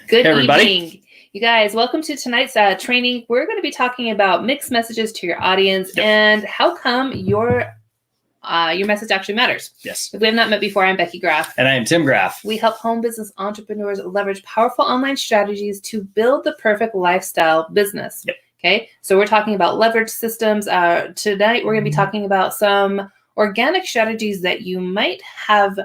Good Hey, everybody. evening. You guys, welcome to tonight's training. We're going to be talking about mixed messages to your audience and how come your message actually matters. Yes. If we have not met before, I'm Becky Graff. And I am Tim Graff. We help home business entrepreneurs leverage powerful online strategies to build the perfect lifestyle business. Yep. Okay, so we're talking about leverage systems. Tonight, we're going to be talking about some organic strategies that you might have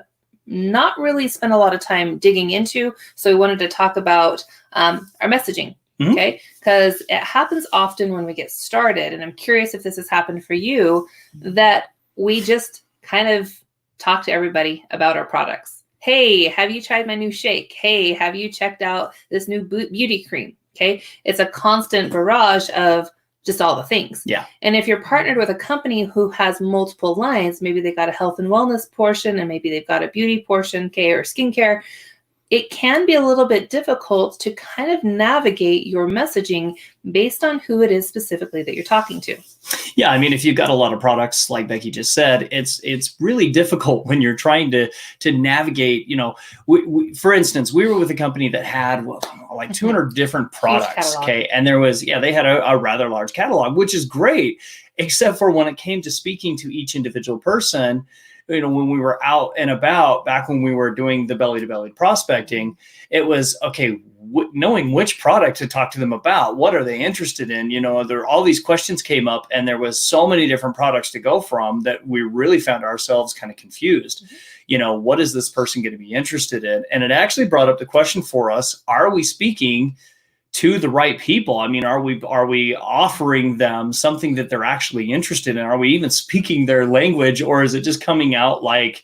not really spent a lot of time digging into. So we wanted to talk about our messaging, okay? Because it happens often when we get started, and I'm curious if this has happened for you, that we just kind of talk to everybody about our products. Hey, have you tried my new shake? Hey, have you checked out this new beauty cream? Okay, it's a constant barrage of just all the things. Yeah. And if you're partnered with a company who has multiple lines, maybe they got a health and wellness portion and maybe they've got a beauty portion, okay, or skincare, it can be a little bit difficult to kind of navigate your messaging based on who it is specifically that you're talking to. Yeah, I mean, if you've got a lot of products, like Becky just said, it's really difficult when you're trying to navigate. You know, for instance, we were with a company that had like 200 different products. Okay, and there was they had a rather large catalog, which is great, except for when it came to speaking to each individual person. You know, when we were out and about, back when we were doing the belly-to-belly prospecting, it was, okay, knowing which product to talk to them about. What are they interested in? You know, all these questions came up, and there was so many different products to go from that we really found ourselves kind of confused. Mm-hmm. You know, what is this person going to be interested in? And it actually brought up the question for us, are we speaking to the right people? I mean, are we offering them something that they're actually interested in? Are we even speaking their language, or is it just coming out like,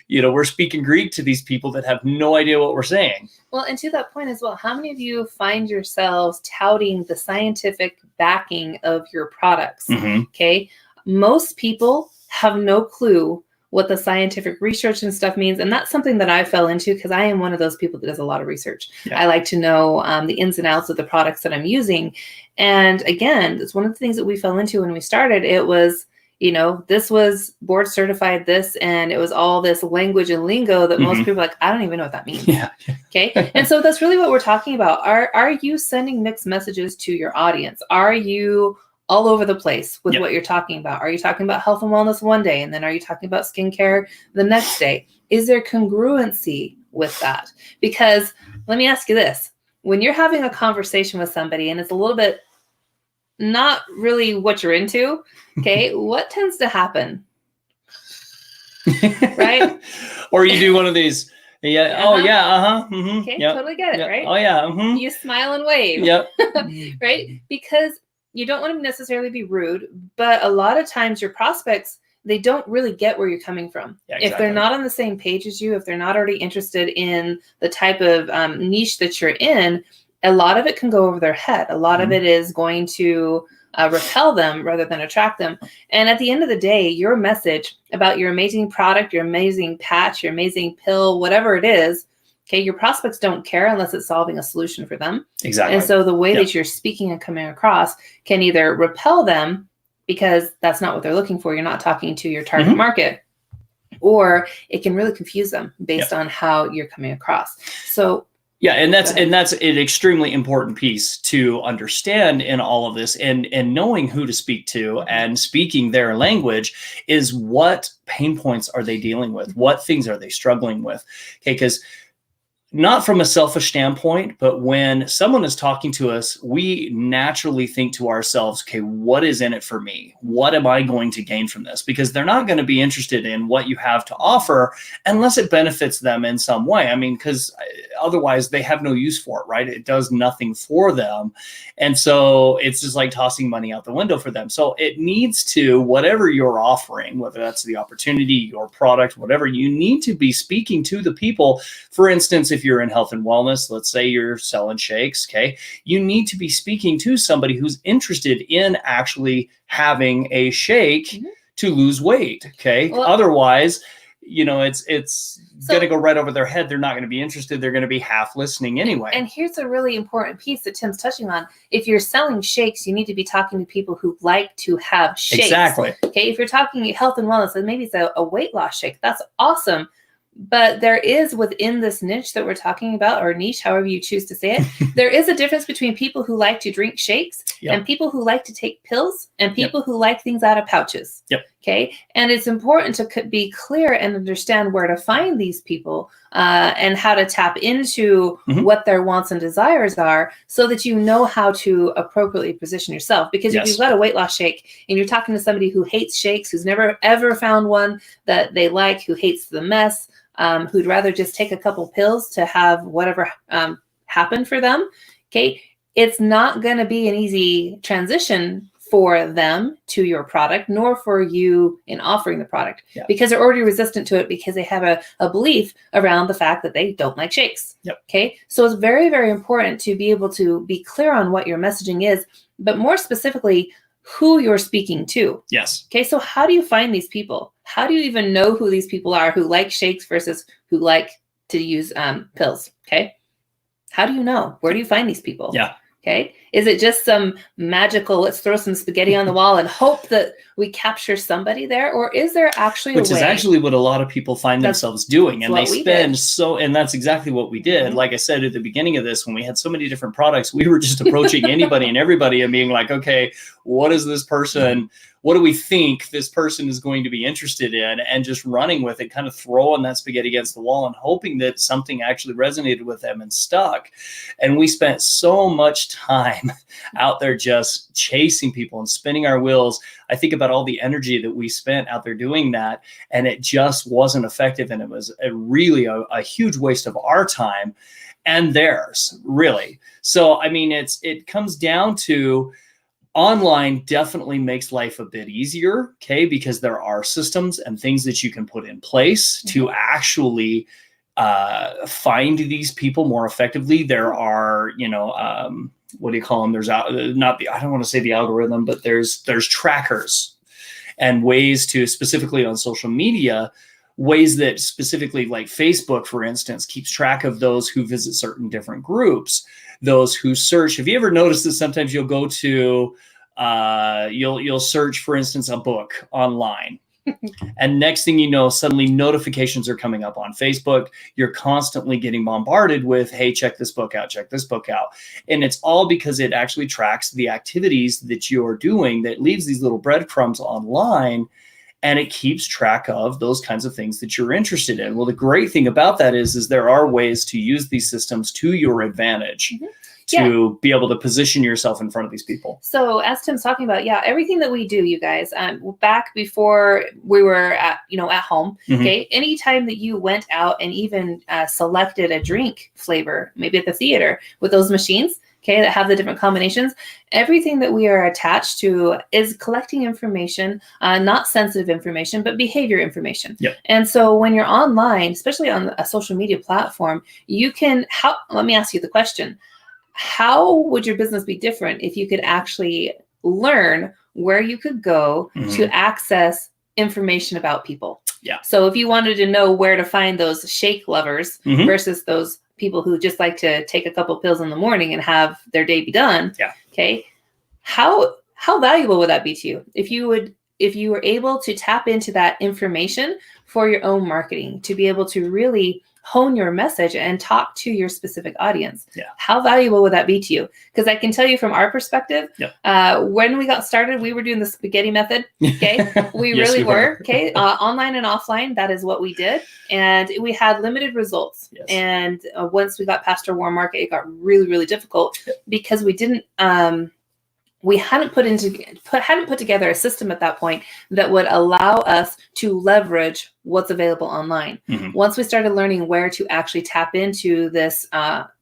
you know, we're speaking Greek to these people that have no idea what we're saying? Well, and to that point as well, how many of you find yourselves touting the scientific backing of your products? Mm-hmm. Okay. Most people have no clue what the scientific research and stuff means. And that's something that I fell into because I am one of those people that does a lot of research. Yeah. I like to know the ins and outs of the products that I'm using. And again, it's one of the things that we fell into when we started. It was, you know, this was board certified this, and it was all this language and lingo that most people are like, I don't even know what that means. Yeah. Okay. And so that's really what we're talking about. Are you sending mixed messages to your audience? Are you all over the place with what you're talking about? Are you talking about health and wellness one day, and then are you talking about skincare the next day? Is there congruency with that? Because let me ask you this. When you're having a conversation with somebody and it's a little bit not really what you're into, okay, what tends to happen? Right? Or you do one of these, oh yeah, mm-hmm, okay, totally get it, right? Oh yeah. Mm-hmm. You smile and wave. Yep. Right? Because you don't want to necessarily be rude, but a lot of times your prospects, they don't really get where you're coming from. Yeah, exactly. If they're not on the same page as you, if they're not already interested in the type of niche that you're in, a lot of it can go over their head. A lot of it is going to repel them rather than attract them. And at the end of the day, your message about your amazing product, your amazing patch, your amazing pill, whatever it is, okay, your prospects don't care unless it's solving a solution for them. Exactly. And so the way that you're speaking and coming across can either repel them because that's not what they're looking for. You're not talking to your target market, or it can really confuse them based on how you're coming across. So yeah, and that's an extremely important piece to understand in all of this, and knowing who to speak to and speaking their language is what pain points are they dealing with? What things are they struggling with? Okay, because not from a selfish standpoint, but when someone is talking to us, we naturally think to ourselves, okay, what is in it for me? What am I going to gain from this? Because they're not going to be interested in what you have to offer unless it benefits them in some way. I mean, because otherwise they have no use for it, right? It does nothing for them. And so it's just like tossing money out the window for them. So it needs to, whatever you're offering, whether that's the opportunity, your product, whatever, you need to be speaking to the people. For instance, if you're in health and wellness, let's say you're selling shakes, okay, you need to be speaking to somebody who's interested in actually having a shake to lose weight, okay? Well, otherwise, you know, it's going to go right over their head. They're not going to be interested. They're going to be half listening anyway. And here's a really important piece that Tim's touching on. If you're selling shakes, you need to be talking to people who like to have shakes. Exactly. Okay, if you're talking health and wellness, and maybe it's a weight loss shake, that's awesome. But there is within this niche that we're talking about, or niche, however you choose to say it, there is a difference between people who like to drink shakes and people who like to take pills and people who like things out of pouches. Okay. And it's important to be clear and understand where to find these people and how to tap into what their wants and desires are so that you know how to appropriately position yourself. Because if you've got a weight loss shake and you're talking to somebody who hates shakes, who's never ever found one that they like, who hates the mess, who'd rather just take a couple pills to have whatever happen for them, okay, it's not going to be an easy transition for them to your product, nor for you in offering the product, because they're already resistant to it because they have a belief around the fact that they don't like shakes. Okay, so it's very, very important to be able to be clear on what your messaging is, but more specifically, who you're speaking to. Okay, so how do you find these people? How do you even know who these people are who like shakes versus who like to use pills? Okay, how do you know? Where do you find these people? Okay, is it just some magical, let's throw some spaghetti on the wall and hope that we capture somebody there? Or is there actually Which is actually what a lot of people find themselves doing. And they spend and that's exactly what we did. Like I said at the beginning of this, when we had so many different products, we were just approaching anybody and everybody and being like, okay, what is this person? What do we think this person is going to be interested in? And just running with it, kind of throwing that spaghetti against the wall and hoping that something actually resonated with them and stuck. And we spent so much time out there just chasing people and spinning our wheels. I think about all the energy that we spent out there doing that, and it just wasn't effective. And it was really a huge waste of our time and theirs, really. So, I mean, it comes down to online definitely makes life a bit easier, okay, because there are systems and things that you can put in place to actually find these people more effectively. There are, what do you call them? There's I don't want to say the algorithm, but there's trackers and ways to, specifically on social media, ways that specifically, like Facebook, for instance, keeps track of those who visit certain different groups, those who search. Have you ever noticed that sometimes you'll go to, you'll search, for instance, a book online, and next thing you know, suddenly notifications are coming up on Facebook. You're constantly getting bombarded with, hey, check this book out, check this book out. And it's all because it actually tracks the activities that you're doing, that leaves these little breadcrumbs online. And it keeps track of those kinds of things that you're interested in. Well, the great thing about that is there are ways to use these systems to your advantage to be able to position yourself in front of these people. So as Tim's talking about, everything that we do, you guys, back before we were at home, okay, anytime that you went out and even selected a drink flavor, maybe at the theater with those machines, okay, that have the different combinations, everything that we are attached to is collecting information, not sensitive information, but behavior information. And so when you're online, especially on a social media platform, you can, let me ask you the question, how would your business be different if you could actually learn where you could go to access information about people? So if you wanted to know where to find those shake lovers versus those people who just like to take a couple pills in the morning and have their day be done. Okay. How valuable would that be to you if you were able to tap into that information for your own marketing, to be able to really hone your message and talk to your specific audience? How valuable would that be to you? Because I can tell you from our perspective, when we got started, we were doing the spaghetti method. Okay. We really were. Okay. Online and offline, that is what we did. And we had limited results. And once we got past our warm market, it got really, really difficult because we didn't, we hadn't put together a system at that point that would allow us to leverage what's available online. Once we started learning where to actually tap into this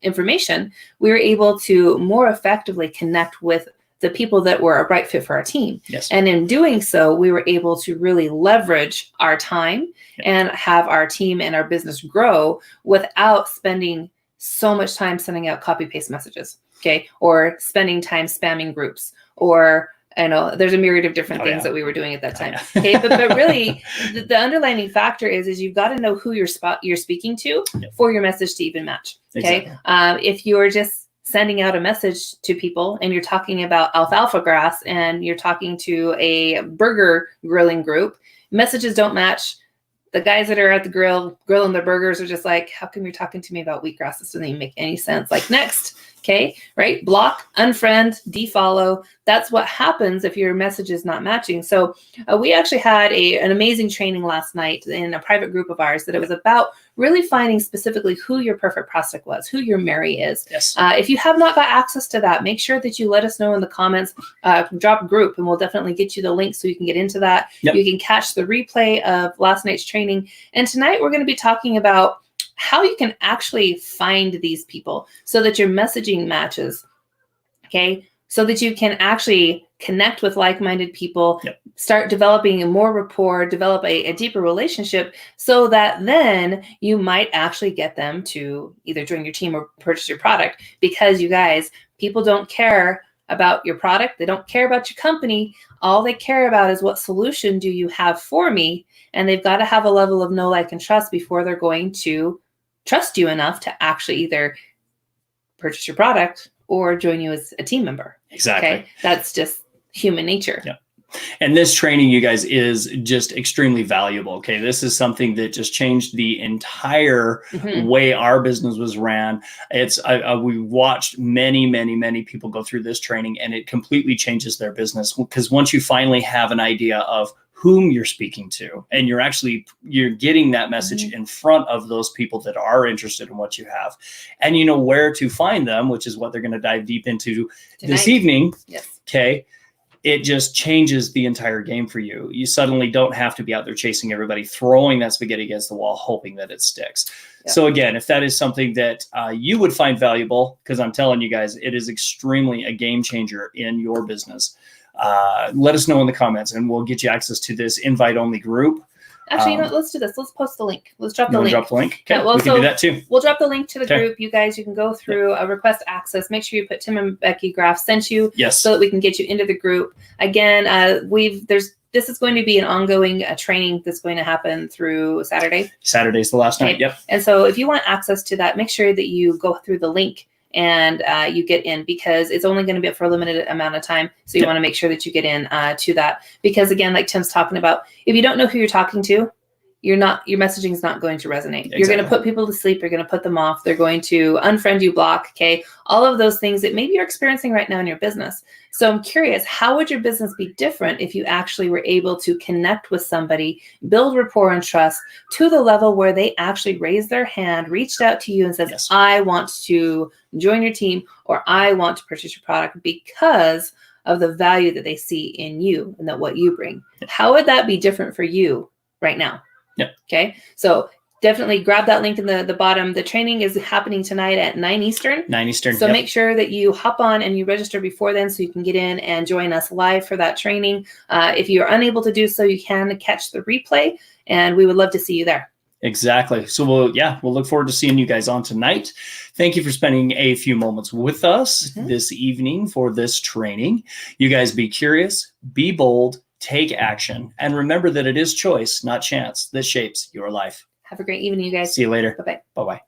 information, we were able to more effectively connect with the people that were a right fit for our team. And in doing so, we were able to really leverage our time and have our team and our business grow without spending so much time sending out copy-paste messages. Okay. Or spending time spamming groups, or there's a myriad of different things that we were doing at that time. Okay. But really the underlying factor is you've got to know who you're speaking to for your message to even match. Okay. If you're just sending out a message to people and you're talking about alfalfa grass and you're talking to a burger grilling group, messages don't match. The guys that are at the grill grilling their burgers are just like, how come you're talking to me about wheatgrass? This doesn't even make any sense. Like, next. Okay, right? Block, unfriend, defollow. That's what happens if your message is not matching. So we actually had an amazing training last night in a private group of ours that it was about really finding specifically who your perfect prospect was, who your Mary is. Yes. If you have not got access to that, make sure that you let us know in the comments, drop a group, and we'll definitely get you the link so you can get into that. Yep. You can catch the replay of last night's training. And tonight we're going to be talking about how you can actually find these people so that your messaging matches, okay? So that you can actually connect with like-minded people, yep. Start developing a more rapport, develop a deeper relationship, so that then you might actually get them to either join your team or purchase your product. Because you guys, people don't care about your product. They don't care about your company. All they care about is what solution do you have for me? And they've got to have a level of know, like, and trust before they're going to trust you enough to actually either purchase your product or join you as a team member. Exactly. Okay? That's just human nature. Yeah. And this training, you guys, is just extremely valuable. Okay. This is something that just changed the entire way our business was ran. We watched many people go through this training, and it completely changes their business, because once you finally have an idea of whom you're speaking to, and you're getting that message in front of those people that are interested in what you have, and you know where to find them, which is what they're going to dive deep into tonight, this evening. Yes. Okay. It just changes the entire game for you. You suddenly don't have to be out there chasing everybody, throwing that spaghetti against the wall, hoping that it sticks. Yeah. So again, if that is something that you would find valuable, because I'm telling you guys, it is extremely a game changer in your business. Let us know in the comments, and we'll get you access to this invite-only group. Actually, you know what? Let's do this. Let's post the link. Let's drop the link. Drop the link? Okay, yeah, well, we can do that too. We'll drop the link to the group. You guys, you can go through request access. Make sure you put Tim and Becky Graff sent you, so that we can get you into the group. Again, this is going to be an ongoing training that's going to happen through Saturday. Saturday's the last night. Yep. And so if you want access to that, make sure that you go through the link and you get in, because it's only going to be for a limited amount of time. So you want to make sure that you get in to that, because again, like Tim's talking about, if you don't know who you're talking to, your messaging is not going to resonate. Exactly. You're going to put people to sleep. You're going to put them off. They're going to unfriend you, block. Okay. All of those things that maybe you're experiencing right now in your business. So I'm curious, how would your business be different if you actually were able to connect with somebody, build rapport and trust to the level where they actually raised their hand, reached out to you and said, I want to join your team, or I want to purchase your product because of the value that they see in you and that what you bring. How would that be different for you right now? Yeah. Okay. So definitely grab that link in the bottom. The training is happening tonight at 9 Eastern. 9 Eastern. So make sure that you hop on and you register before then, so you can get in and join us live for that training. If you are unable to do so, you can catch the replay, and we would love to see you there. Exactly. So we'll look forward to seeing you guys on tonight. Thank you for spending a few moments with us this evening for this training. You guys be curious, be bold, take action, and remember that it is choice, not chance, that shapes your life. Have a great evening, you guys. See you later. Bye-bye. Bye-bye.